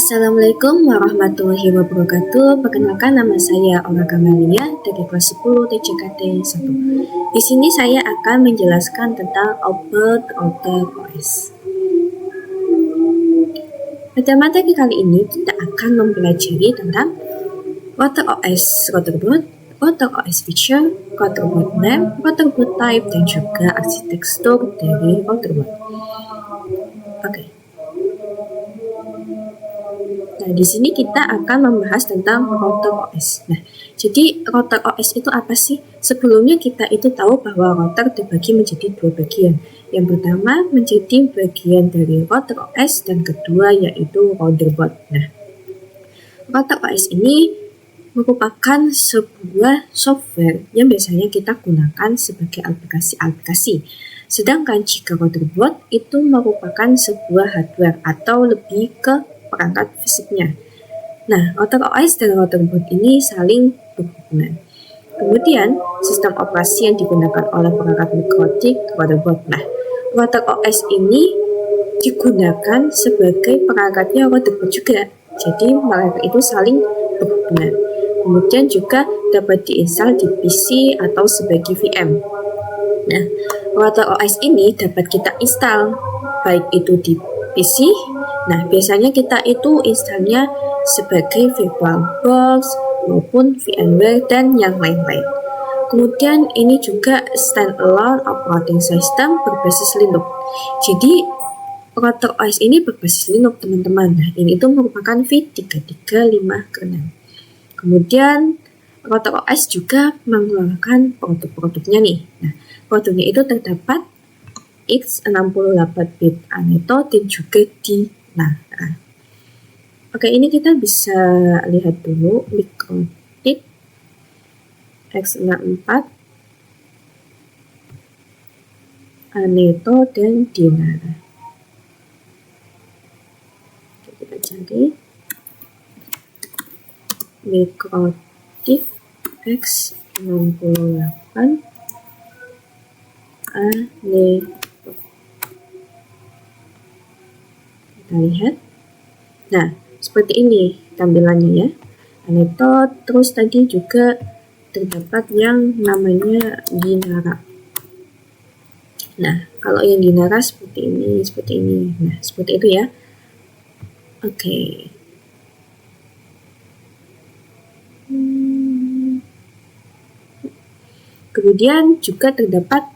Assalamualaikum warahmatullahi wabarakatuh. Perkenalkan, nama saya Olga Kamalia dari kelas 10 TCKT 1. Di sini saya akan menjelaskan tentang Output Router OS. Pada materi kali ini kita akan mempelajari tentang Router OS, Router Boot, Router OS Feature, Router Boot Name, Router Boot Type, dan juga arsitektur dari Router Boot. Oke. Nah, di sini kita akan membahas tentang router OS. Nah, jadi router OS itu apa sih? Sebelumnya kita itu tahu bahwa router dibagi menjadi dua bagian. Yang pertama menjadi bagian dari router OS dan kedua yaitu router boot. Nah, router OS ini merupakan sebuah software yang biasanya kita gunakan sebagai aplikasi-aplikasi. Sedangkan jika router boot itu merupakan sebuah hardware atau lebih ke perangkat fisiknya. Nah, router OS dan router boot ini saling berhubungan. Kemudian, sistem operasi yang digunakan oleh perangkat mikrotik router boot. Nah, router OS ini digunakan sebagai perangkatnya router boot juga. Jadi, mereka itu saling berhubungan. Kemudian juga dapat diinstal di PC atau sebagai VM. Nah, router OS ini dapat kita install baik itu di PC. Nah, biasanya kita itu installnya sebagai VirtualBox maupun VMware dan yang lain-lain. Kemudian ini juga standalone operating system berbasis Linux. Jadi router OS ini berbasis Linux, teman-teman. Nah, ini itu merupakan v335 kernel. Kemudian router OS juga mengeluarkan produk-produknya nih. Nah, produknya itu terdapat x68-bit Aneto dan juga di Nara. Oke, ini kita bisa lihat dulu mikrotik x64 Aneto dan Dinara. Kita cari mikrotik x68 Aneto. Kita lihat. Nah, seperti ini tampilannya ya. Aneto, terus tadi juga terdapat yang namanya Dinara. Nah, kalau yang Dinara seperti ini. Nah, seperti itu ya. Oke. Kemudian juga terdapat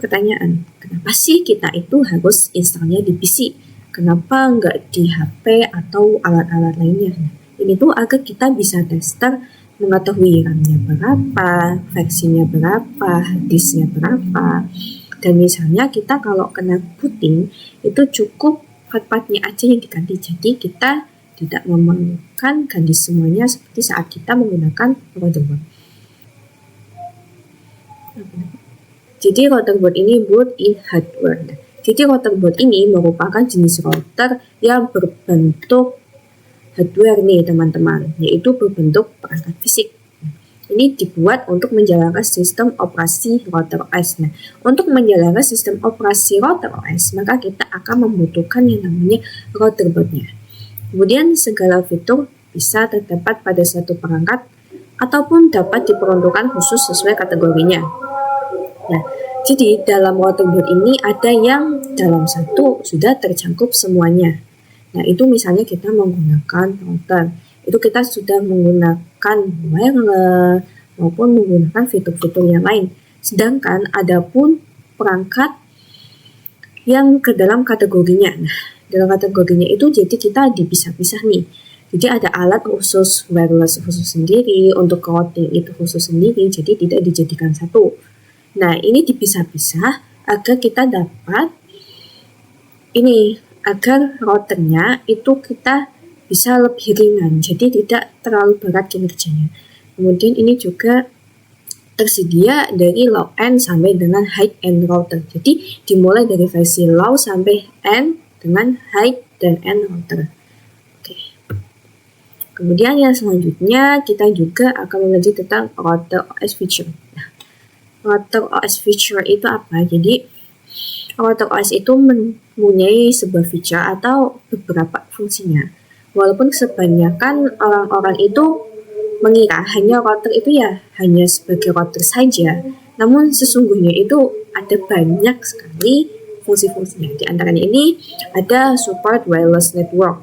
pertanyaan, kenapa sih kita itu harus installnya di PC? Kenapa nggak di HP atau alat-alat lainnya? Nah, ini tuh agar kita bisa tester, mengetahui RAM-nya berapa, versinya berapa, disknya berapa. Dan misalnya kita kalau kena booting, itu cukup part-partnya aja yang diganti. Jadi kita tidak memerlukan ganti semuanya seperti saat kita menggunakan router boot. Jadi router boot ini boot in hardware. Jadi router boot ini merupakan jenis router yang berbentuk hardware nih teman-teman, yaitu berbentuk perangkat fisik. Ini dibuat untuk menjalankan sistem operasi router OS. Nah, untuk menjalankan sistem operasi router OS, maka kita akan membutuhkan yang namanya router bootnya. Kemudian segala fitur bisa terdapat pada satu perangkat ataupun dapat diperuntukkan khusus sesuai kategorinya. Nah, jadi dalam router boot ini ada yang dalam satu sudah tercakup semuanya. Nah, itu misalnya kita menggunakan router, itu kita sudah menggunakan wireless maupun menggunakan fitur-fitur yang lain. Sedangkan ada pun perangkat yang ke dalam kategorinya. Nah, dalam kategorinya itu jadi kita dipisah-pisah nih. Jadi ada alat khusus wireless khusus sendiri, untuk routing itu khusus sendiri, jadi tidak dijadikan satu. Nah, ini dipisah-pisah agar kita dapat agar routernya itu kita bisa lebih ringan, jadi tidak terlalu berat kinerjanya. Kemudian ini juga tersedia dari low end sampai dengan high end router. Jadi dimulai dari versi low sampai end dengan high dan end router. Oke. Kemudian yang selanjutnya kita juga akan belajar tentang router OS feature. Nah, router OS feature itu apa? Jadi router OS itu mempunyai sebuah feature atau beberapa fungsinya. Walaupun kebanyakan orang-orang itu mengira hanya router itu ya hanya sebagai router saja, namun sesungguhnya itu ada banyak sekali fungsi-fungsinya. Di antaranya ini ada support wireless network.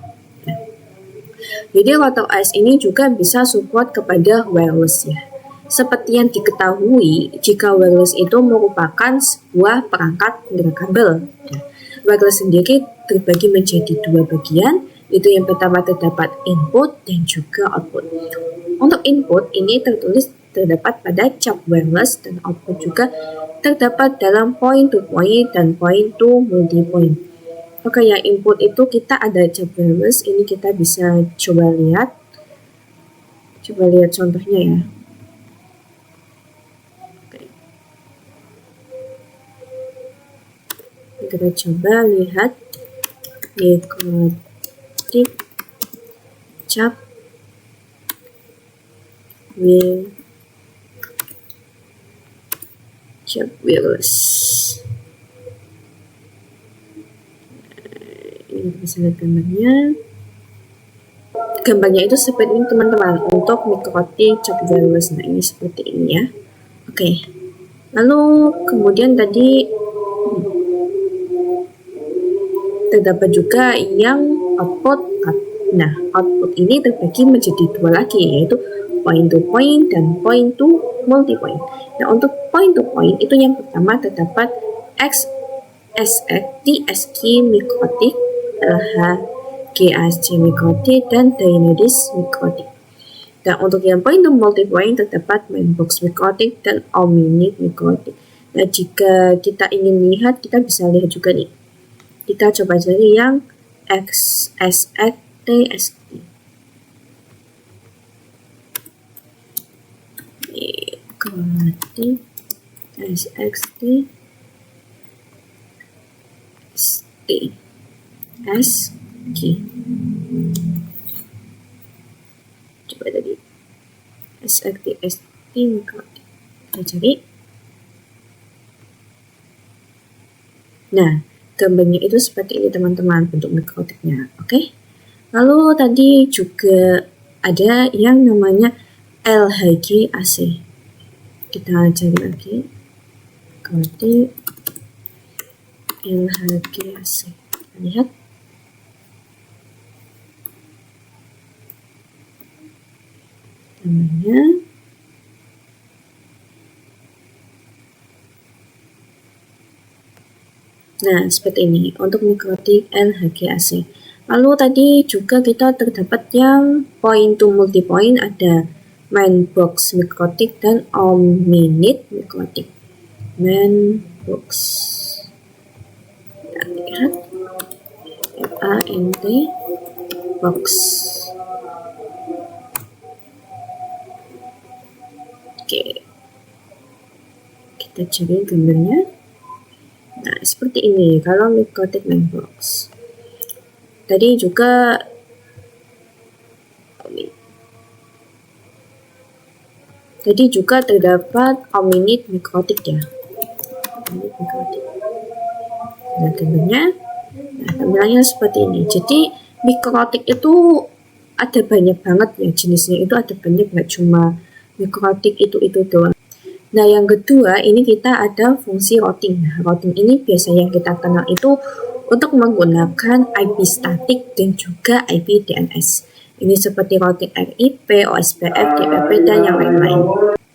Jadi router OS ini juga bisa support kepada wireless ya. Seperti yang diketahui, jika wireless itu merupakan sebuah perangkat nirkabel. Wireless sendiri terbagi menjadi dua bagian, itu yang pertama terdapat input dan juga output. Untuk input ini terdapat pada cap wireless dan output juga terdapat dalam point to point dan point to multi point. Oke ya, input itu kita ada cap wireless, ini kita bisa coba lihat contohnya ya. Kita coba lihat nikotik cap wireless. Ini bisa lihat gambarnya. Gambarnya itu seperti ini teman-teman untuk nikotik cap wireless. Nah ini seperti ini ya. Oke. Lalu kemudian tadi terdapat juga yang output. Nah, output ini terbagi menjadi dua lagi, yaitu point to point dan point to multi point. Nah, untuk point to point itu yang pertama terdapat XSX, TSK mikotik, LH, GASC mikotik, dan Dynadis mikotik. Dan untuk yang point to multi point terdapat mainbox mikotik dan Omninet mikotik. Nah, jika kita ingin lihat, kita bisa lihat juga nih. Kita coba cari yang XSX TSK. Mikotik SXT ST SG. Coba tadi SXT ST mikotik. Kita cari. Nah, gambarnya itu seperti ini teman-teman bentuk mikotiknya. Oke. Lalu tadi juga ada yang namanya LHGAC. Kita cari lagi. Mikotik LHGAC. Lihat. Namanya nah, seperti ini untuk mikotik LHGAC. Lalu tadi juga kita terdapat yang point to multi point, ada mainbox mikotik dan Omninet mikotik. Mainbox. Kita lihat MANT box. Oke. Kita cari gambarnya. Nah, seperti ini kalau mikotik mainbox. Tadi juga terdapat Omninet mikotik ya. Omninet mikotik. Nah, gambarnya seperti ini. Jadi mikotik itu ada banyak banget ya jenisnya, itu ada banyak, nggak cuma mikotik itu doang. Nah, yang kedua ini kita ada fungsi routing. Nah, routing ini biasanya yang kita kenal itu untuk menggunakan IP statik dan juga IP DNS. Ini seperti routing RIP, OSPF, DPP, dan yang lain-lain.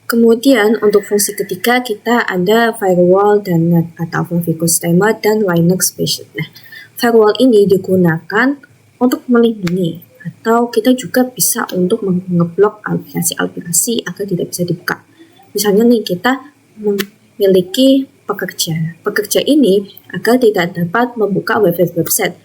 Kemudian untuk fungsi ketiga kita ada firewall dan NAT atau Vicustema dan Linux Basic. Nah, firewall ini digunakan untuk melindungi atau kita juga bisa untuk mengeblok aplikasi-aplikasi agar tidak bisa dibuka. Misalnya nih kita memiliki pekerja ini agar tidak dapat membuka website.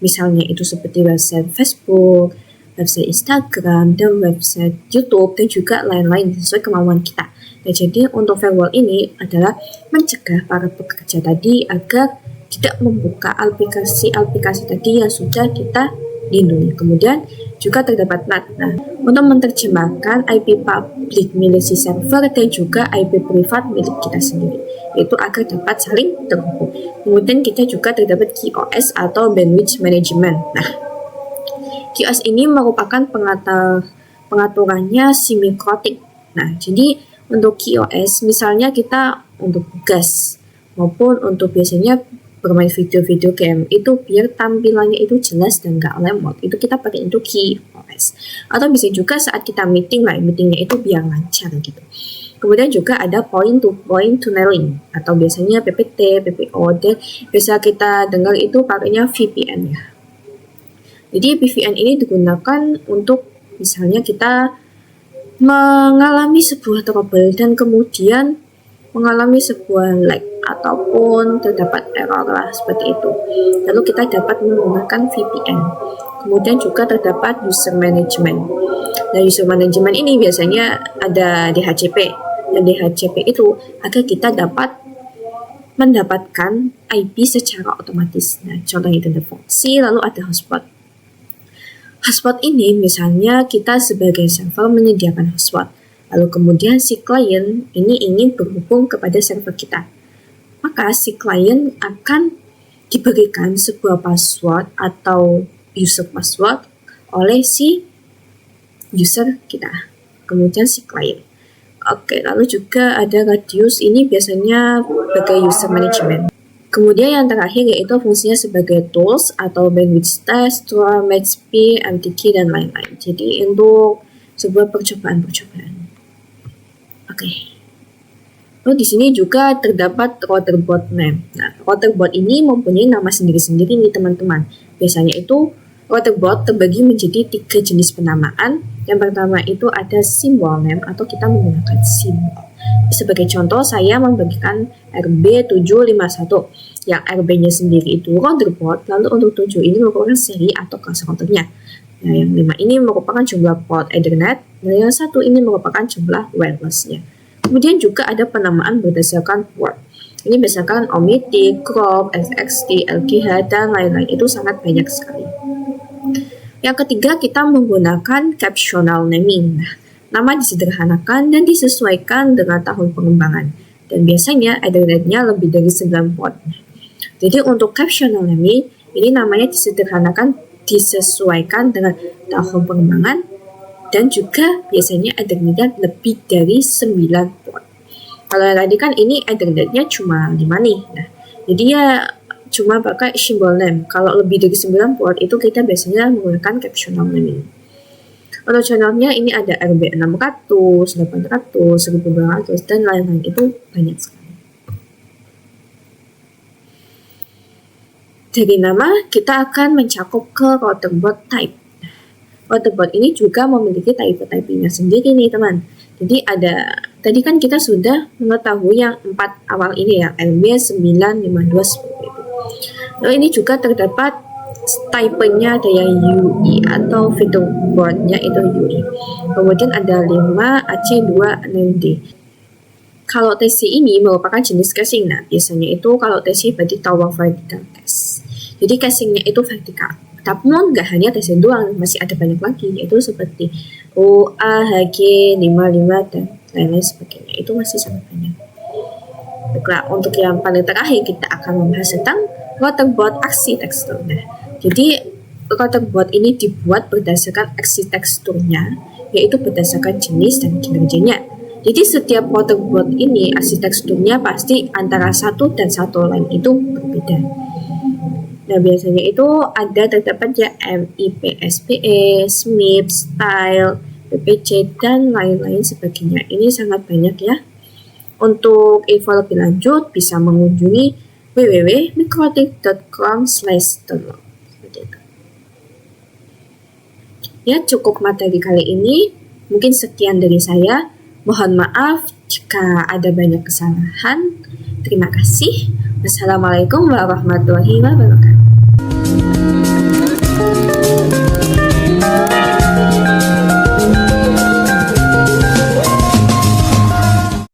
Misalnya itu seperti website Facebook, website Instagram, dan website YouTube, dan juga lain-lain sesuai kemauan kita. Nah, jadi untuk firewall ini adalah mencegah para pekerja tadi agar tidak membuka aplikasi-aplikasi tadi yang sudah kita lindungi. Kemudian juga terdapat NAT. Nah, untuk menerjemahkan IP public milik si server dan juga IP privat milik kita sendiri, yaitu agar dapat saling terhubung. Kemudian kita juga terdapat QoS atau bandwidth management. Nah, QoS ini merupakan pengaturannya simikrotik. Nah, jadi untuk QoS misalnya kita untuk gas maupun untuk biasanya bermain video-video game itu biar tampilannya itu jelas dan gak lemot, itu kita pakai untuk QoS. Atau bisa juga saat kita meetingnya itu biar lancar gitu. Kemudian juga ada point-to-point tunneling atau biasanya PPT, PPO, dan biasa kita dengar itu pakainya VPN ya. Jadi VPN ini digunakan untuk misalnya kita mengalami sebuah trouble dan kemudian mengalami sebuah lag ataupun terdapat error lah seperti itu. Lalu kita dapat menggunakan VPN. Kemudian juga terdapat user management. Nah, user management ini biasanya ada DHCP. Dan DHCP itu agar kita dapat mendapatkan IP secara otomatis. Nah, contohnya itu ada proxy, lalu ada hotspot. Hotspot ini misalnya kita sebagai server menyediakan hotspot. Lalu kemudian si klien ini ingin berhubung kepada server kita. Maka si klien akan diberikan sebuah password atau user password oleh si user kita. Kemudian si klien. Oke, lalu juga ada radius, ini biasanya sebagai user management. Kemudian yang terakhir yaitu fungsinya sebagai tools atau bandwidth test, match speed, MTK, dan lain-lain. Jadi untuk sebuah percobaan. Oke. Lalu di sini juga terdapat router-bot name. Nah, router-bot ini mempunyai nama sendiri-sendiri nih teman-teman. Biasanya itu router-bot terbagi menjadi 3 jenis penamaan. Yang pertama itu ada symbol name atau kita menggunakan simbol. Sebagai contoh, saya membagikan RB751 yang RB-nya sendiri itu router-bot, lalu untuk 7 ini merupakan seri atau kelas routernya. Nah, yang 5 ini merupakan jumlah port Ethernet, dan yang 1 ini merupakan jumlah wireless-nya. Kemudian juga ada penamaan berdasarkan port. Ini berdasarkan Omitic, Crop, FXT, LGH, dan lain-lain, itu sangat banyak sekali. Yang ketiga, kita menggunakan captional naming. Nah, nama disederhanakan dan disesuaikan dengan tahun pengembangan. Dan biasanya Ethernetnya lebih dari 9 port. Jadi untuk captional naming, ini namanya disederhanakan, disesuaikan dengan tahun pengembangan, dan juga biasanya Ethernetnya lebih dari 9 port. Kalau tadi kan ini Ethernetnya cuma 5 nih. Nah, jadi ya cuma pakai symbol name. Kalau lebih dari 9 port itu kita biasanya menggunakan captional naming. Untuk channelnya ini ada RB600, 800, 1200, dan lain-lain, itu banyak sekali. Dari nama kita akan mencakup ke router-bot type. Router-bot ini juga memiliki type-nya sendiri nih teman. Jadi tadi kan kita sudah mengetahui yang 4 awal ini ya, RB952 seperti itu. Lalu ini juga terdapat type-nya ada yang UE atau video board-nya itu UE. Kemudian ada 5 AC2 d. Kalau TC ini merupakan jenis casing. Nah, biasanya itu kalau TC berarti tower vertical case. Jadi casingnya itu vertikal. Tapi nggak hanya TC doang, masih ada banyak lagi, yaitu seperti OAHG 55 dan lain-lain sebagainya. Itu masih sangat banyak. Baiklah, untuk yang paling terakhir kita akan membahas tentang router-bot arsitektur. Nah, jadi router-bot ini dibuat berdasarkan arsitekturnya, yaitu berdasarkan jenis dan kinerjanya. Jadi setiap router-bot ini arsitekturnya pasti antara satu dan satu lain itu berbeda. Nah, biasanya itu ada terdapat ya MIPSPE, SMIP, Style, PPC, dan lain-lain sebagainya. Ini sangat banyak ya. Untuk info lebih lanjut bisa mengunjungi www.mikrotik.com/download. Ya, cukup materi kali ini. Mungkin sekian dari saya. Mohon maaf jika ada banyak kesalahan. Terima kasih. Wassalamualaikum warahmatullahi wabarakatuh.